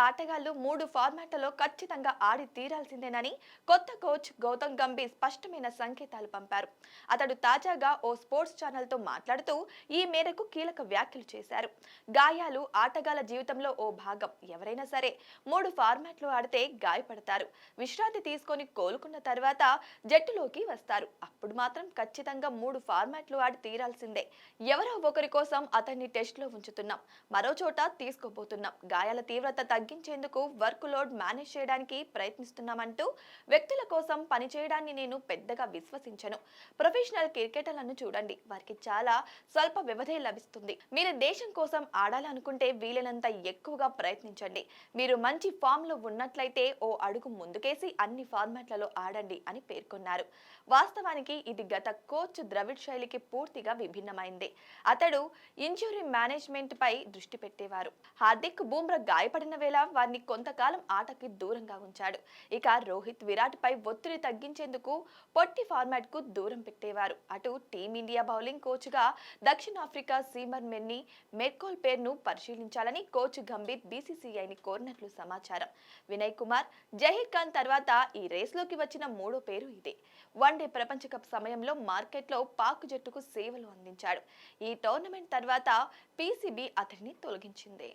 ఆటగాళ్లు 3 ఫార్మాట్లలో ఖచ్చితంగా ఆడి తీరాల్సిందేనని కొత్త కోచ్ గౌతమ్ గంభీర్ స్పష్టమైన సంకేతాలు పంపారు. అతడు తాజాగా ఓ స్పోర్ట్స్ ఛానల్తో మాట్లాడుతూ ఈ మేరకు కీలక వ్యాఖ్యలు చేశారు. గాయాలు ఆటగాళ్ల జీవితంలో ఓ భాగం. ఎవరైనా సరే 3 ఫార్మాట్లు ఆడితే గాయపడతారు. విశ్రాంతి తీసుకొని కోలుకున్న తర్వాత జట్టులోకి వస్తారు. అప్పుడు మాత్రం ఖచ్చితంగా 3 ఫార్మాట్లు ఆడి తీరాల్సిందే. ఎవరో ఒకరి కోసం అతన్ని టెస్ట్లో ఉంచుతున్నాం, మరో చోట తీసుకోబోతున్నాం. గాయాల తీవ్రత తగ్గించేందుకు వర్క్ లోడ్ మేనేజ్ చేయడానికి ప్రయత్నిస్తున్నామంటూ వ్యక్తుల కోసం పనిచేయడాన్ని నేను పెద్దగా విశ్వసించను. ప్రొఫెషనల్ క్రికెటర్లను చూడండి, వారికి చాలా స్వల్ప వ్యవధి లభిస్తుంది. మీరు దేశం కోసం ఆడాలనుకుంటే వీలైనంత ఎక్కువగా ప్రయత్నించండి. మీరు మంచి ఫామ్ లో ఉన్నట్లయితే ఓ అడుగు ముందుకేసి అన్ని ఫార్మాట్లలో ఆడండి అని పేర్కొన్నారు. వాస్తవానికి ఇది గత కోచ్ ద్రవిడ్ శైలికి పూర్తిగా విభిన్నమైంది. అతడు ఇంజురీ మేనేజ్మెంట్ పై దృష్టి పెట్టేవారు. హార్దిక్, బూమ్రా గాయపడిన వేళ వారిని కొంతకాలం ఆటకి దూరంగా ఉంచాడు. ఇక రోహిత్, విరాట్ పై ఒత్తిడి తగ్గించేందుకు పొట్టి ఫార్మాట్ కు దూరం పెట్టేవారు. అటు టీమిండియా బౌలింగ్ కోచ్ గా దక్షిణాఫ్రికా సీమర్ మెన్ని మెర్కోల్ పేరును పరిశీలించాలని కోచ్ గంభీర్ బీసీసీఐని కోరినట్లు సమాచారం. వినయ్ కుమార్, జహీర్ ఖాన్ తర్వాత ఈ రేస్లోకి వచ్చిన మూడో పేరు ఇదే. వన్డే ప్రపంచ కప్ సమయంలో మార్కెట్లో పాక్ జట్టుకు సేవలు అందించాడు. ఈ టోర్నమెంట్ తర్వాత పీసీబీ అతడిని తొలగించింది.